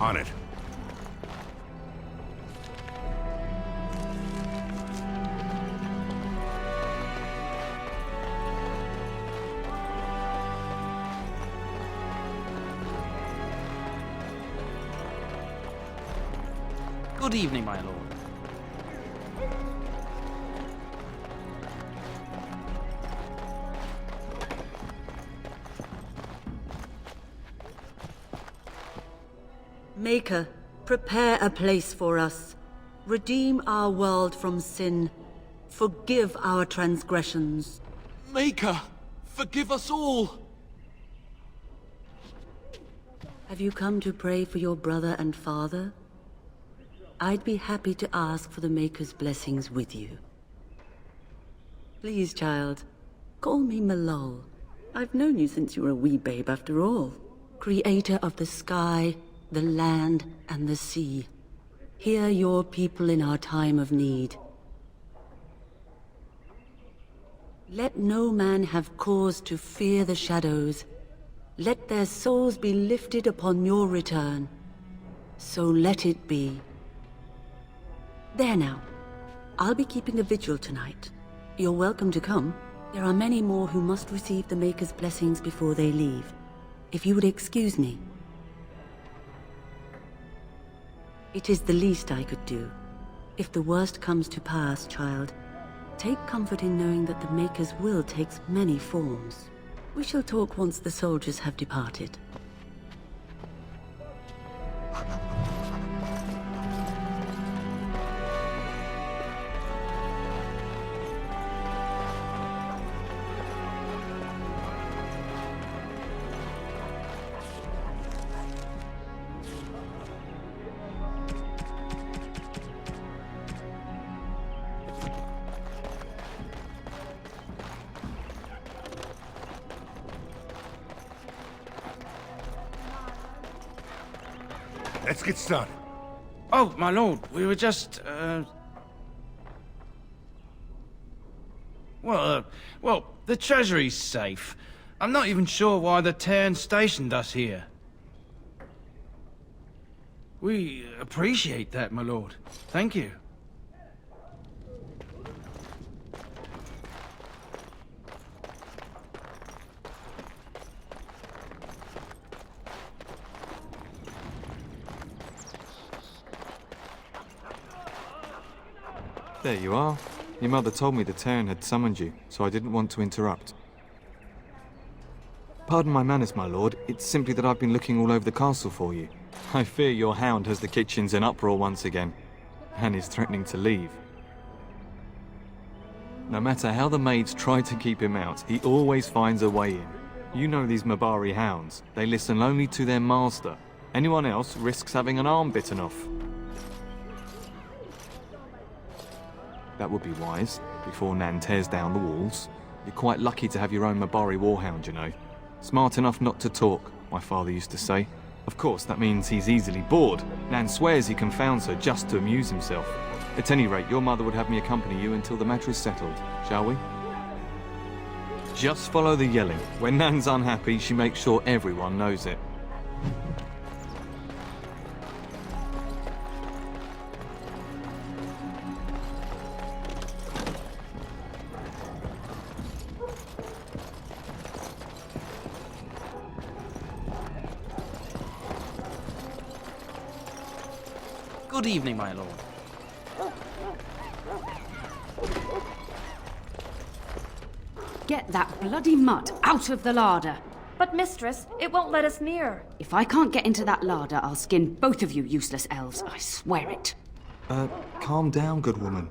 On it. Good evening, my lord. Maker, prepare a place for us. Redeem our world from sin. Forgive our transgressions. Maker, forgive us all! Have you come to pray for your brother and father? I'd be happy to ask for the Maker's blessings with you. Please, child, call me Malol. I've known you since you were a wee babe after all. Creator of the sky, the land, and the sea. Hear your people in our time of need. Let no man have cause to fear the shadows. Let their souls be lifted upon your return. So let it be. There now. I'll be keeping a vigil tonight. You're welcome to come. There are many more who must receive the Maker's blessings before they leave. If you would excuse me. It is the least I could do. If the worst comes to pass, child, take comfort in knowing that the Maker's will takes many forms. We shall talk once the soldiers have departed. Let's get started. Oh, my lord, we were just, well, the treasury's safe. I'm not even sure why the Terran stationed us here. We appreciate that, my lord. Thank you. There you are. Your mother told me the Terran had summoned you, so I didn't want to interrupt. Pardon my manners, my lord. It's simply that I've been looking all over the castle for you. I fear your hound has the kitchens in uproar once again, and is threatening to leave. No matter how the maids try to keep him out, he always finds a way in. You know these Mabari hounds. They listen only to their master. Anyone else risks having an arm bitten off. That would be wise, before Nan tears down the walls. You're quite lucky to have your own Mabari warhound, you know. Smart enough not to talk, my father used to say. Of course, that means he's easily bored. Nan swears he confounds her just to amuse himself. At any rate, your mother would have me accompany you until the matter is settled, shall we? Just follow the yelling. When Nan's unhappy, she makes sure everyone knows it. Good evening, my lord. Get that bloody mutt out of the larder. But mistress, it won't let us near. If I can't get into that larder, I'll skin both of you useless elves, I swear it. Calm down, good woman.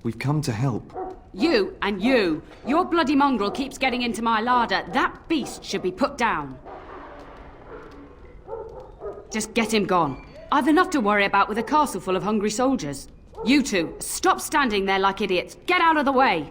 We've come to help. You and you! Your bloody mongrel keeps getting into my larder. That beast should be put down. Just get him gone. I've enough to worry about with a castle full of hungry soldiers. You two, stop standing there like idiots. Get out of the way!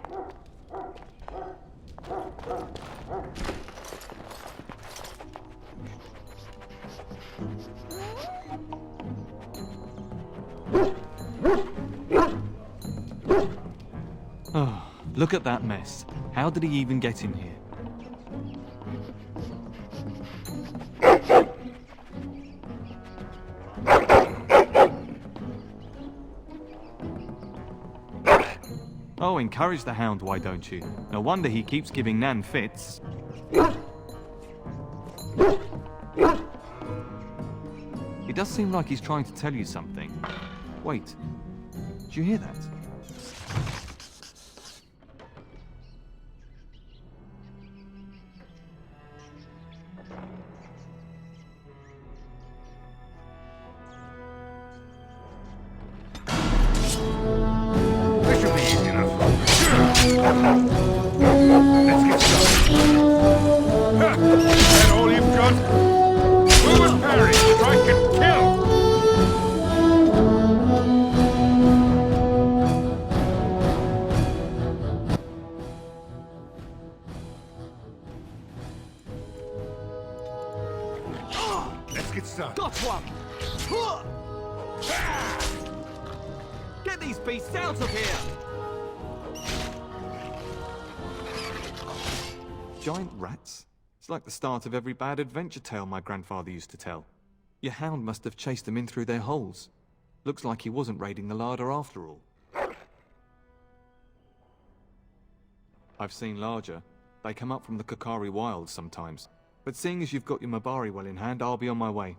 Oh, look at that mess. How did he even get in here? encourage the hound, why don't you? No wonder he keeps giving Nan fits. He does seem like he's trying to tell you something. Wait, did you hear that? This should be easy enough. Let's get started. Ha! That all you've got? Move and parry, strike and kill! Let's get started. Got one! Get these beasts out of here! Giant rats? It's like the start of every bad adventure tale my grandfather used to tell. Your hound must have chased them in through their holes. Looks like he wasn't raiding the larder after all. I've seen larger. They come up from the Kakari wilds sometimes. But seeing as you've got your Mabari well in hand, I'll be on my way.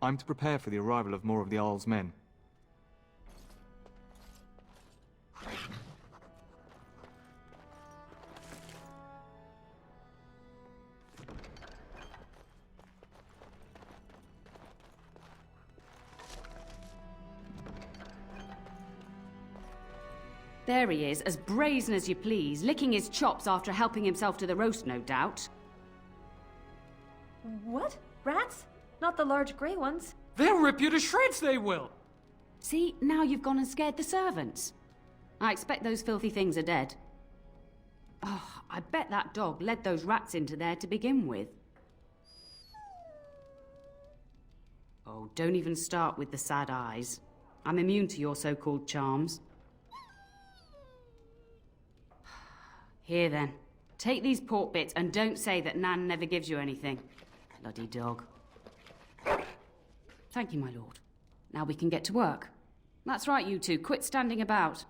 I'm to prepare for the arrival of more of the Isle's men. There he is, as brazen as you please, licking his chops after helping himself to the roast, no doubt. What? Rats? Not the large grey ones. They'll rip you to shreds, they will! See, now you've gone and scared the servants. I expect those filthy things are dead. Oh, I bet that dog led those rats into there to begin with. Oh, don't even start with the sad eyes. I'm immune to your so-called charms. Here then, take these pork bits and don't say that Nan never gives you anything. Bloody dog. Thank you, my lord. Now we can get to work. That's right, you two. Quit standing about.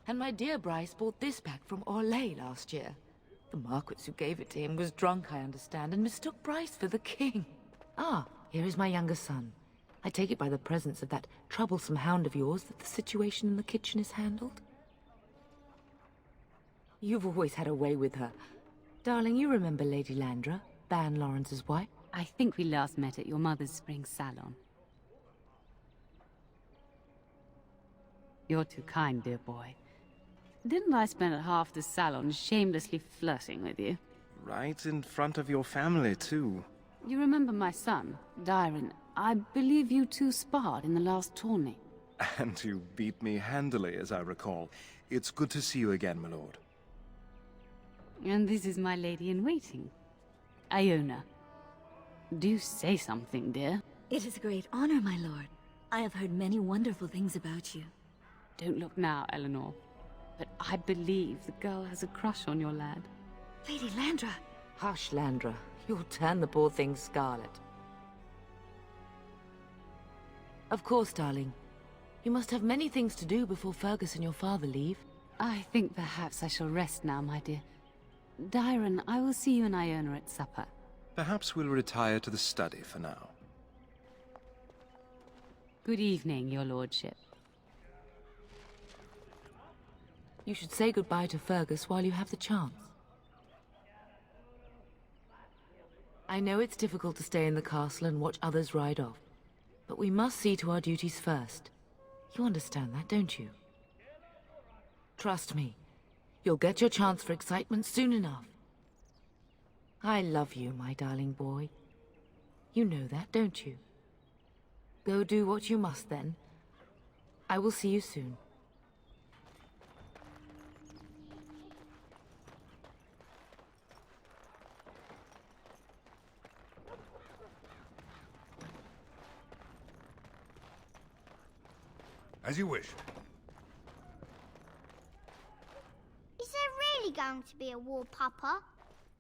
And my dear Bryce bought this back from Orlais last year. The Marquis who gave it to him was drunk, I understand, and mistook Bryce for the king. Ah, here is my younger son. I take it by the presence of that troublesome hound of yours that the situation in the kitchen is handled? You've always had a way with her. Darling, you remember Lady Landra, Ban Lawrence's wife? I think we last met at your mother's spring salon. You're too kind, dear boy. Didn't I spend half the salon shamelessly flirting with you? Right in front of your family, too. You remember my son, Dyron. I believe you two sparred in the last tourney. And you beat me handily, as I recall. It's good to see you again, my lord. And this is my lady-in-waiting, Iona. Do say something, dear. It is a great honor, my lord. I have heard many wonderful things about you. Don't look now, Eleanor. But I believe the girl has a crush on your lad. Lady Landra! Hush, Landra. You'll turn the poor thing scarlet. Of course, darling. You must have many things to do before Fergus and your father leave. I think perhaps I shall rest now, my dear. Dyron, I will see you and Iona at supper. Perhaps we'll retire to the study for now. Good evening, your lordship. You should say goodbye to Fergus while you have the chance. I know it's difficult to stay in the castle and watch others ride off, but we must see to our duties first. You understand that, don't you? Trust me, you'll get your chance for excitement soon enough. I love you, my darling boy. You know that, don't you? Go do what you must then. I will see you soon. As you wish. Is there really going to be a war, Papa?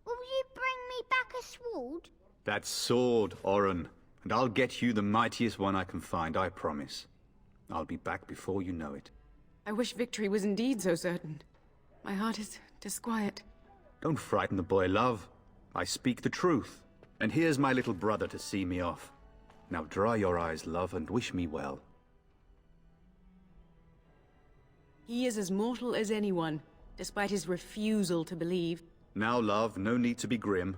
Will you bring me back a sword? That sword, Oren. And I'll get you the mightiest one I can find, I promise. I'll be back before you know it. I wish victory was indeed so certain. My heart is disquiet. Don't frighten the boy, love. I speak the truth. And here's my little brother to see me off. Now dry your eyes, love, and wish me well. He is as mortal as anyone, despite his refusal to believe. Now, love, no need to be grim.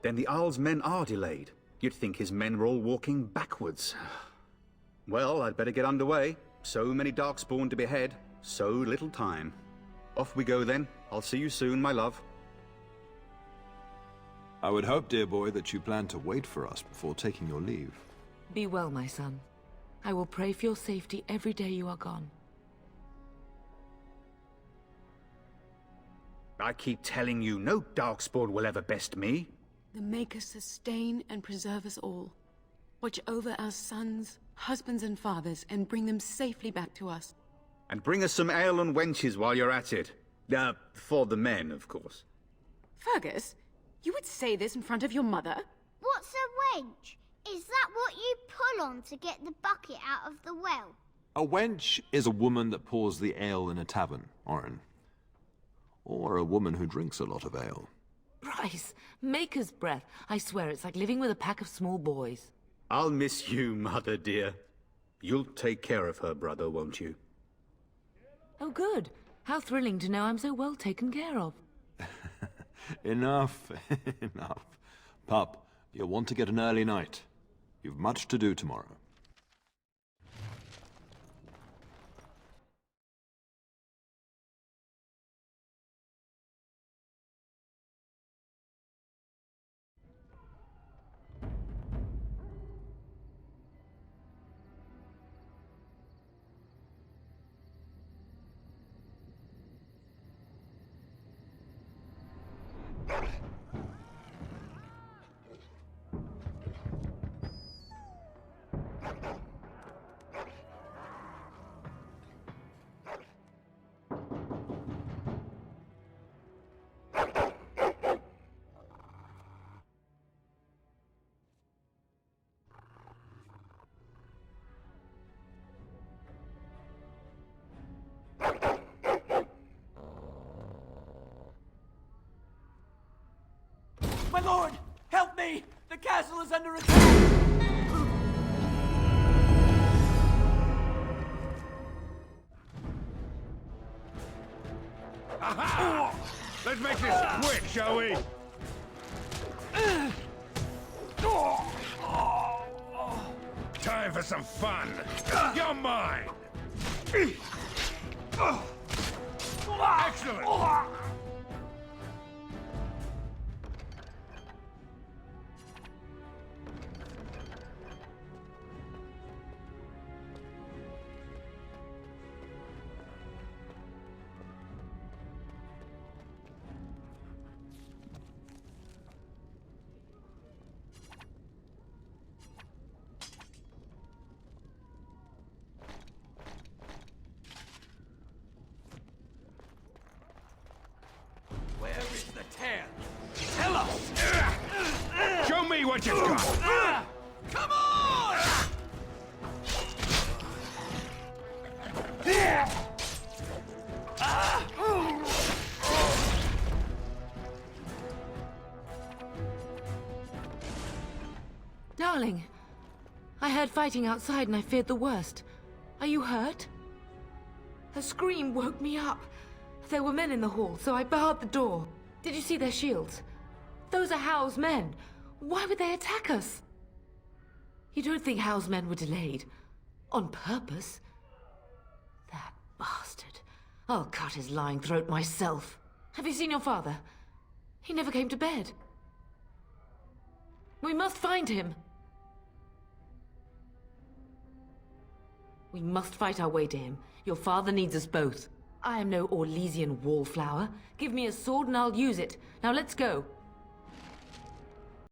Then the Owl's men are delayed. You'd think his men were all walking backwards. Well, I'd better get underway. So many Darkspawn to behead, so little time. Off we go then. I'll see you soon, my love. I would hope, dear boy, that you plan to wait for us before taking your leave. Be well, my son. I will pray for your safety every day you are gone. I keep telling you, no Darkspawn will ever best me. The Maker sustain and preserve us all. Watch over our sons, husbands and fathers, and bring them safely back to us. And bring us some ale and wenches while you're at it. For the men, of course. Fergus, you would say this in front of your mother? What's a wench? Is that what you pull on to get the bucket out of the well? A wench is a woman that pours the ale in a tavern, Oren. Or a woman who drinks a lot of ale. Bryce, Maker's breath. I swear it's like living with a pack of small boys. I'll miss you, mother dear. You'll take care of her, brother, won't you? Oh, good. How thrilling to know I'm so well taken care of. Enough, enough. Pup, you'll want to get an early night. You've much to do tomorrow. My lord! Help me! The castle is under attack! Aha! Let's make this quick, shall we? Time for some fun. You're mine. Excellent. Where is the tear? Tell us! Show me what you've got. Come on! Darling, I heard fighting outside and I feared the worst. Are you hurt? Her scream woke me up. There were men in the hall, so I barred the door. Did you see their shields? Those are Howe's men. Why would they attack us? You don't think Howe's men were delayed? On purpose? That bastard. I'll cut his lying throat myself. Have you seen your father? He never came to bed. We must find him. We must fight our way to him. Your father needs us both. I am no Orlesian wallflower. Give me a sword and I'll use it. Now let's go.